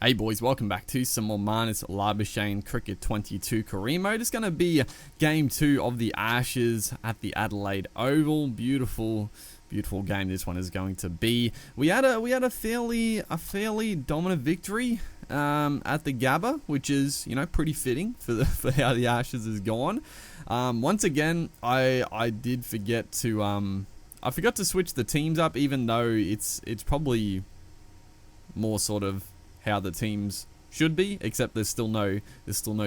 Hey boys, welcome back to some more Marnus Labuschange Cricket 22 career mode. It's going to be game 2 of the Ashes at the Adelaide Oval. Beautiful game this one is going to be. We had a fairly dominant victory at the Gabba, which is, you know, pretty fitting for how the Ashes has gone. Once again, I did forget to I forgot to switch the teams up, even though it's probably more sort of how the teams should be, except there's still no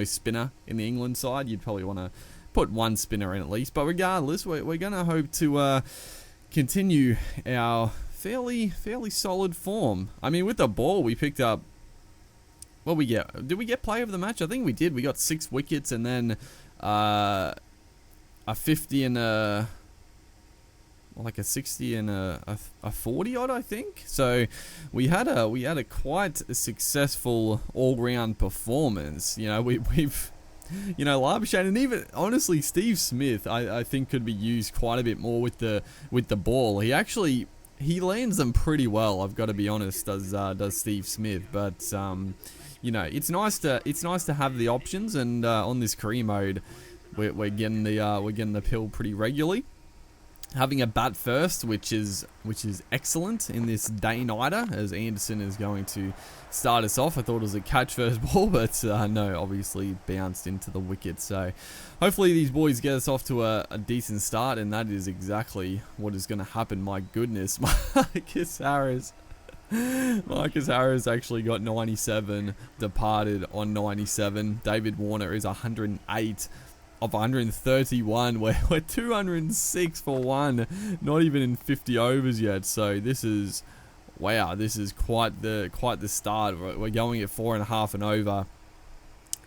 spinner in the England side. You'd probably want to put one spinner in at least, but regardless, we're gonna hope to continue our fairly solid form. I mean, with the ball we picked up, what did we get play of the match? I think we did. We got 6 wickets and then a 50 and a 60 and a 40 odd, I think. So we had a quite successful all-round performance. You know, we've you know, Labuschange, and even honestly Steve Smith I think could be used quite a bit more with the ball. He lands them pretty well, I've got to be honest, does Steve Smith. But you know, it's nice to have the options, and on this career mode we're getting the pill pretty regularly. Having a bat first, which is excellent in this day-nighter, as Anderson is going to start us off. I thought it was a catch first ball, but no, obviously bounced into the wicket. So hopefully these boys get us off to a decent start, and that is exactly what is going to happen. My goodness, Marcus Harris actually got 97, departed on 97. David Warner is 108. Of 131, we're 206 for one, not even in 50 overs yet. So this is, wow, this is quite the start. We're going at 4.5 and over,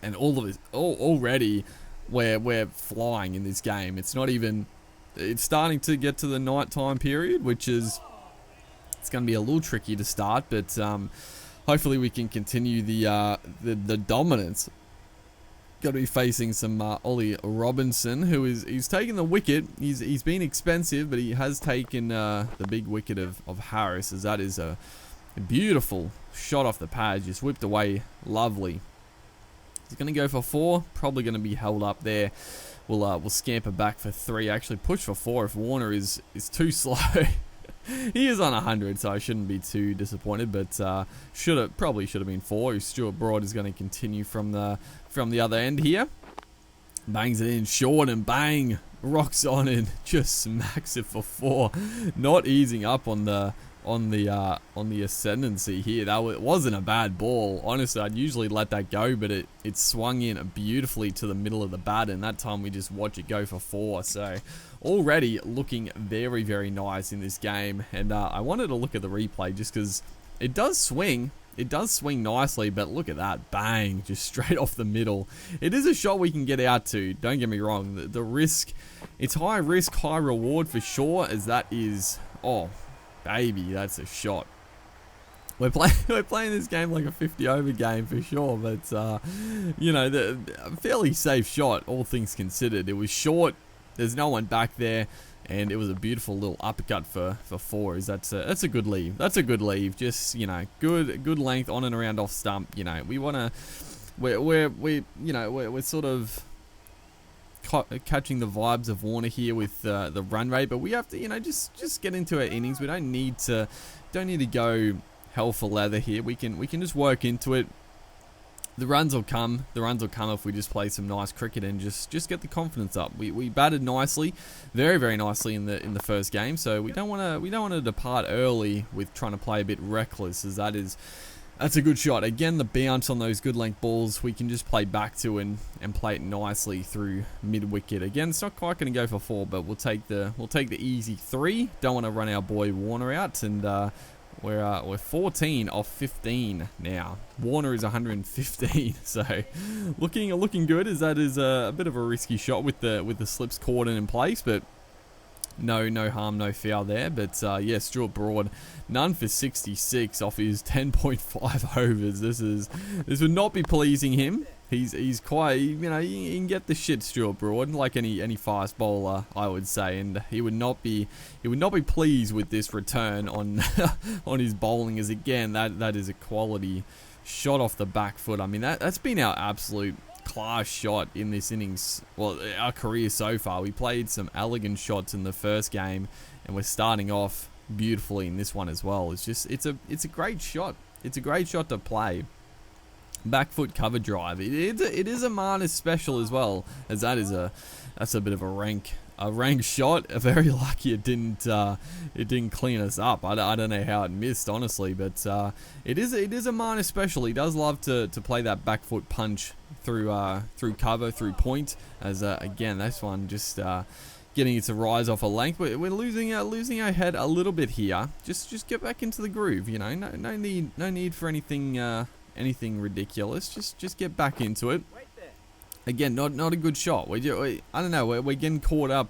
and all of this already we're flying in this game. It's starting to get to the nighttime period, which is, it's going to be a little tricky to start, but hopefully we can continue the dominance. Got to be facing some Ollie Robinson, who he's taken the wicket. He's been expensive, but he has taken the big wicket of Harris, as that is a beautiful shot off the pad, just whipped away, lovely. He's going to go for 4, probably going to be held up there. We'll scamper back for 3. Actually push for 4 if Warner is too slow. He is on 100, so I shouldn't be too disappointed, but probably should have been 4. Stuart Broad is going to continue from the other end here. Bangs it in short, and bang, rocks on and just smacks it for 4. Not easing up on the ascendancy here. It wasn't a bad ball. Honestly, I'd usually let that go, but it swung in beautifully to the middle of the bat, and that time we just watch it go for 4. So already looking very nice in this game. And I wanted to look at the replay just because it does swing. It does swing nicely, but look at that. Bang, just straight off the middle. It is a shot we can get out to, don't get me wrong. The risk, it's high risk, high reward for sure, as that is, oh baby, that's a shot. We're playing this game like a 50 over game for sure, but you know, the fairly safe shot, all things considered. It was short, there's no one back there, and it was a beautiful little uppercut for 4. That's a good leave. That's a good leave. Just, you know, good length on and around off stump. You know, we're sort of catching the vibes of Warner here with the run rate, but we have to, you know, just get into our innings. We don't need to go hell for leather here. We can just work into it. The runs will come. The runs will come if we just play some nice cricket and just get the confidence up. We batted nicely, very nicely in the first game. So we don't want to depart early with trying to play a bit reckless, as that's a good shot. Again, the bounce on those good length balls we can just play back to and play it nicely through mid wicket. Again, it's not quite going to go for 4, but we'll take the easy 3. Don't want to run our boy Warner out, and we're 14 off 15 now. Warner is 115, so looking good, as that is a bit of a risky shot with the slips caught in place, but no harm, no foul there. But yeah, Stuart Broad, none for 66 off his 10.5 overs. This would not be pleasing him. He's quite, you know, you can get the shit, Stuart Broad, like any fast bowler, I would say, and he would not be pleased with this return on on his bowling, as again that is a quality shot off the back foot. I mean, that's been our absolute class shot in this innings. Well, our career so far. We played some elegant shots in the first game, and we're starting off beautifully in this one as well. It's a great shot. It's a great shot to play. Back foot cover drive. It is a Marnus special as well, as that's a bit of a rank shot. Very lucky it didn't clean us up. I don't know how it missed, honestly, but it is a Marnus special. He does love to play that back foot punch through cover, through point. As again, this one just getting it to rise off a length. We're losing our head a little bit here. Just get back into the groove. You know, no need for anything ridiculous. Just get back into it. Again, not a good shot. I don't know. We're getting caught up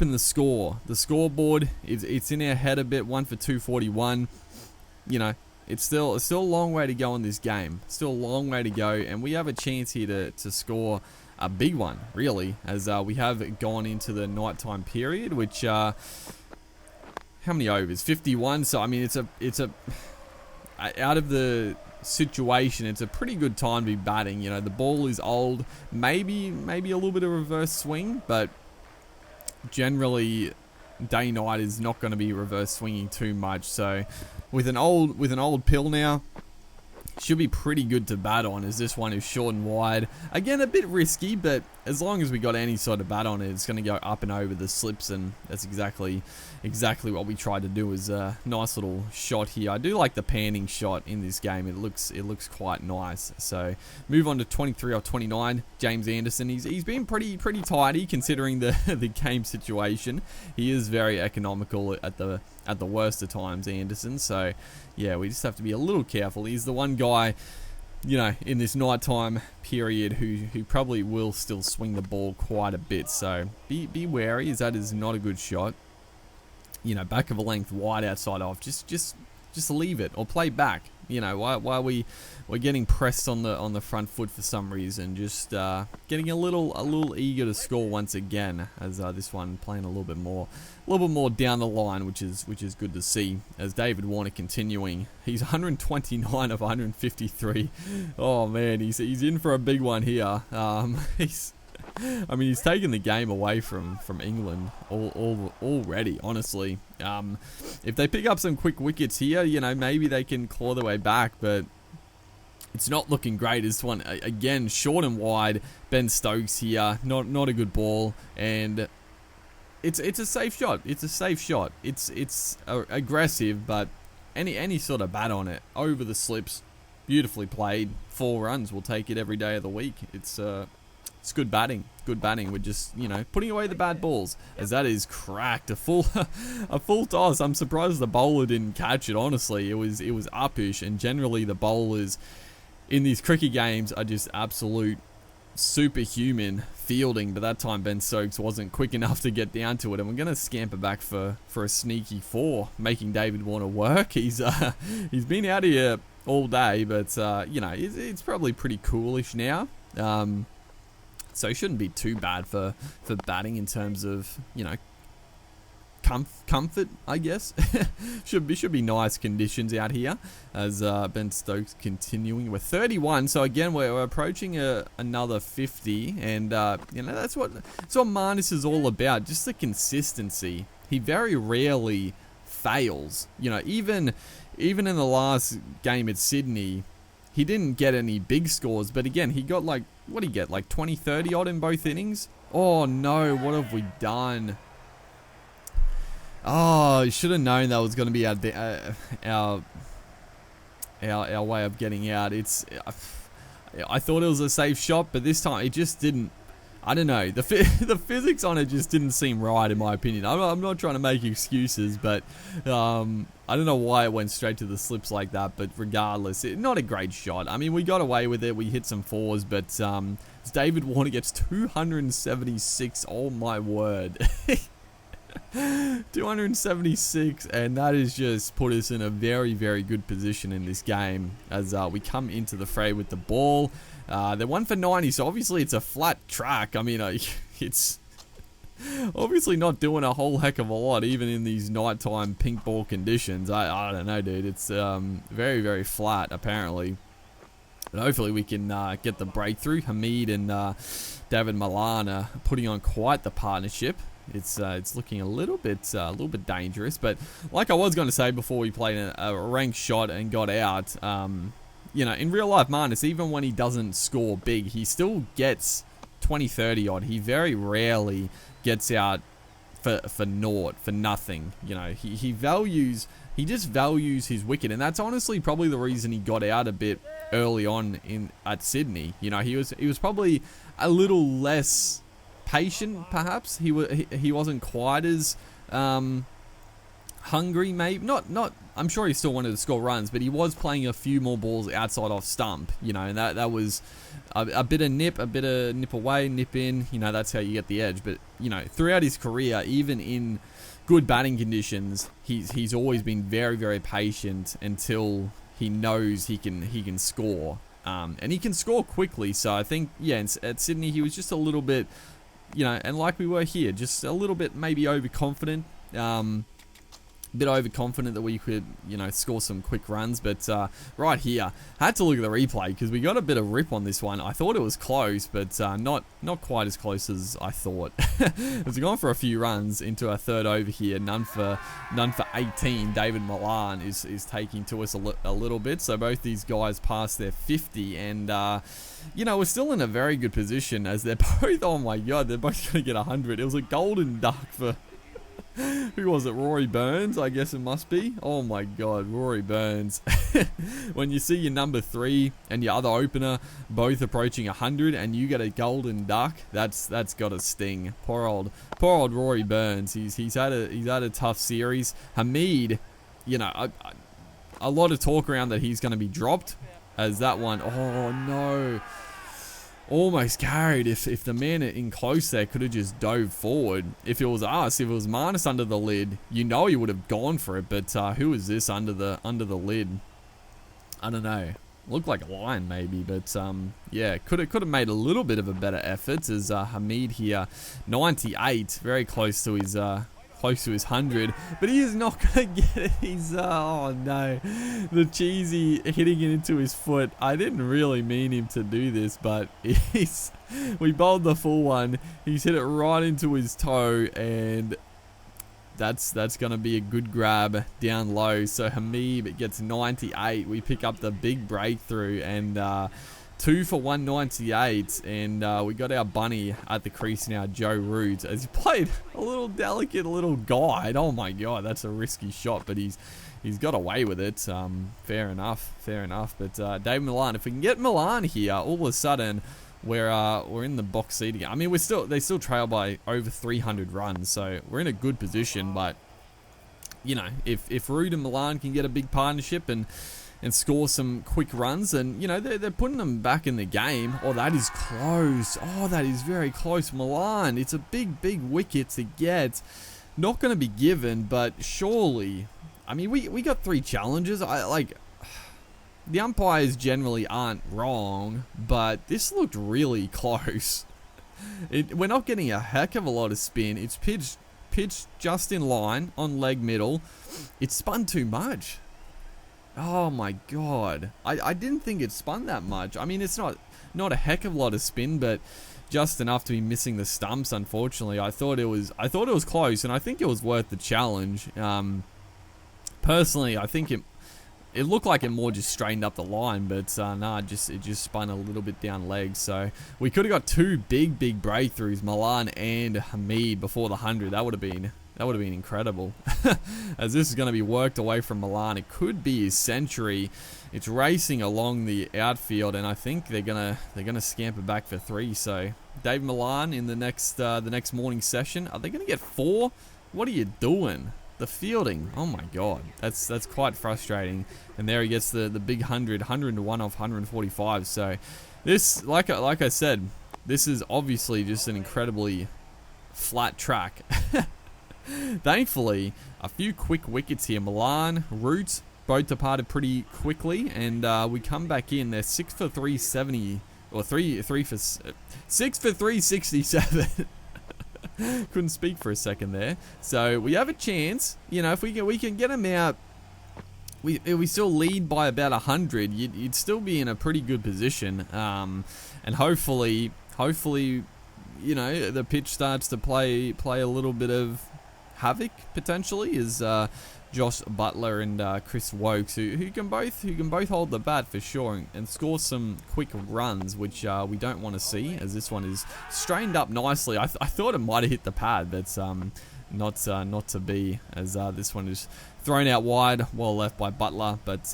in the score. The scoreboard it's in our head a bit. 1 for 241. You know, it's still a long way to go in this game. Still a long way to go, and we have a chance here to score a big one, really, as we have gone into the nighttime period. Which how many overs? 51. So I mean, it's a out of the situation, it's a pretty good time to be batting. You know, the ball is old, maybe a little bit of reverse swing, but generally day night is not going to be reverse swinging too much. So with an old pill now, should be pretty good to bat on, as this one is short and wide. Again, a bit risky, but as long as we got any sort of bat on it, it's going to go up and over the slips, and that's exactly what we tried to do. Is a nice little shot here. I do like the panning shot in this game. It looks quite nice. So move on to 23 or 29. James Anderson. He's been pretty tidy considering the game situation. He is very economical at the worst of times, Anderson. So yeah, we just have to be a little careful. He's the one guy, you know, in this nighttime period who probably will still swing the ball quite a bit. So be wary, as that is not a good shot. You know, back of a length wide outside off. Just leave it or play back. You know, while we're getting pressed on the front foot for some reason, just getting a little eager to score once again, as this one playing a little bit more down the line, which is good to see. As David Warner continuing, he's 129 of 153. Oh man, he's in for a big one here. He's taken the game away from England already, honestly. If they pick up some quick wickets here, you know, maybe they can claw their way back, but it's not looking great. This one, again, short and wide. Ben Stokes here, not a good ball, and it's a safe shot. It's a safe shot. It's aggressive, but any sort of bat on it, over the slips, beautifully played. 4 runs, we'll take it every day of the week. It's good batting. Good batting. We're just, you know, putting away the bad balls, as that is cracked. A full toss. I'm surprised the bowler didn't catch it, honestly. It was uppish, and generally the bowlers in these cricket games are just absolute superhuman fielding, but that time Ben Stokes wasn't quick enough to get down to it, and we're going to scamper back for a sneaky 4, making David Warner work. He's been out here all day, but you know, it's probably pretty coolish now. So it shouldn't be too bad for batting in terms of, you know, comfort, I guess. should be nice conditions out here, as Ben Stokes continuing. We're 31, so again we're approaching another 50, and you know, that's what Marnus is all about, just the consistency. He very rarely fails. You know, even in the last game at Sydney, he didn't get any big scores, but again, he got like, what did he get, like 20, 30 odd in both innings? Oh no, what have we done? Oh, I should have known that was going to be our way of getting out. I thought it was a safe shot, but this time it just didn't. I don't know. The physics on it just didn't seem right, in my opinion. I'm not trying to make excuses, but I don't know why it went straight to the slips like that. But regardless, not a great shot. I mean, we got away with it. We hit some 4s, but David Warner gets 276. Oh my word. 276, and that has just put us in a very, very good position in this game, as we come into the fray with the ball. They're 1 for 90, so obviously it's a flat track. I mean, it's obviously not doing a whole heck of a lot, even in these nighttime pink ball conditions. I don't know, dude. It's very, very flat, apparently. But hopefully we can get the breakthrough. Hamid and David Malan are putting on quite the partnership. It's looking a little bit dangerous. But like I was going to say before we played a ranked shot and got out, you know, in real life, Marnus, even when he doesn't score big, he still gets 20, 30 odd. He very rarely gets out for naught, for nothing. You know, he just values his wicket, and that's honestly probably the reason he got out a bit early on at Sydney. You know, he was probably a little less patient, perhaps. He wasn't quite as hungry, maybe not. I'm sure he still wanted to score runs, but he was playing a few more balls outside off stump. You know, and that was a bit of nip away, nip in. You know, that's how you get the edge. But you know, throughout his career, even in good batting conditions, he's always been very, very patient until he knows he can score, and he can score quickly. So I think, yeah, at Sydney he was just a little bit, you know, and like we were here, just a little bit maybe overconfident. Bit overconfident that we could, you know, score some quick runs. But right here, I had to look at the replay because we got a bit of rip on this one. I thought it was close, but not quite as close as I thought. It's gone for a few runs into our third over here. None for 18. David Malan is taking to us a little bit. So both these guys passed their 50, and you know, we're still in a very good position as they're both. Oh my God, they're both going to get 100. It was a golden duck for. Who was it? Rory Burns, I guess it must be. Oh my God, Rory Burns. When you see your number 3 and your other opener both approaching 100 and you get a golden duck, that's got to sting. Poor old Rory Burns. He's had a tough series. Hamid, you know, a lot of talk around that he's going to be dropped as that one. Oh no. Almost carried. If the man in close there could have just dove forward. If it was us, if it was Marnus under the lid, you know he would have gone for it. But who is this under the lid? I don't know. Looked like a lion maybe, but yeah, could have made a little bit of a better effort. As Hamid here, 98, very close to his 100, but he is not going to get it. He's, oh no, the cheesy hitting it into his foot. I didn't really mean him to do this, but we bowled the full one. He's hit it right into his toe, and that's going to be a good grab down low. So Hamid gets 98. We pick up the big breakthrough, and 2 for 198, and we got our bunny at the crease now, Joe Root, as he played a little delicate little guide. Oh my God, that's a risky shot, but he's got away with it. Fair enough. But Dave Malan, if we can get Malan here, all of a sudden we're in the box seat again. I mean, they still trail by over 300 runs, so we're in a good position. But you know, if Root and Malan can get a big partnership and score some quick runs, and you know, they're putting them back in the game. Oh, that is close. Oh, that is very close. Malan, it's a big wicket to get. Not going to be given, but surely. I mean, we got 3 challenges. The umpires generally aren't wrong, but this looked really close. We're not getting a heck of a lot of spin. It's pitched just in line on leg middle. It's spun too much. Oh my God. I didn't think it spun that much. I mean, it's not a heck of a lot of spin, but just enough to be missing the stumps, unfortunately. I thought it was close, and I think it was worth the challenge. Personally, I think it looked like it more just straightened up the line, but nah, it just spun a little bit down legs. So we could have got 2 big breakthroughs, Malan and Hamid, before the 100. That would have been incredible. As this is going to be worked away from Malan. It could be his century. It's racing along the outfield, and I think they're gonna scamper back for 3. So Dave Malan in the next morning session. Are they going to get 4? What are you doing? The fielding. Oh my God, that's quite frustrating. And there he gets the big 100 to 1 off 145. So this, like I said, this is obviously just an incredibly flat track. Thankfully, a few quick wickets here. Malan, Root, both departed pretty quickly, and we come back in. They're 6 for 370, or 6 for 367. Couldn't speak for a second there. So we have a chance. You know, if we can get them out we still lead by about 100, you'd still be in a pretty good position. And hopefully, you know, the pitch starts to play a little bit of havoc potentially, as Josh Butler and Chris Wokes, who can both hold the bat for sure and score some quick runs, which we don't want to see, as this one is strained up nicely. I thought it might have hit the pad, but not to be, as this one is thrown out wide, well left by Butler. But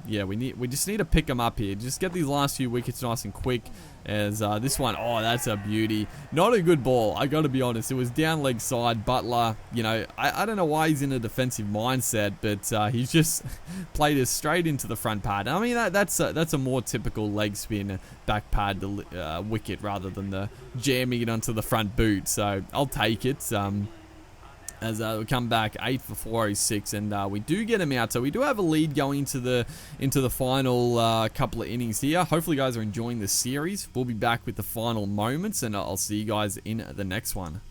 yeah, we just need to pick them up here. Just get these last few wickets nice and quick. As this one, oh, that's a beauty. Not a good ball, I got to be honest. It was down leg side. Butler, you know, I don't know why he's in a defensive mindset, but he's just played it straight into the front pad. I mean, that's a more typical leg spin back pad wicket rather than the jamming it onto the front boot. So I'll take it. As we come back 8 for 406, and we do get him out, so we do have a lead going into the final couple of innings here. Hopefully you guys are enjoying the series. We'll be back with the final moments, and I'll see you guys in the next one.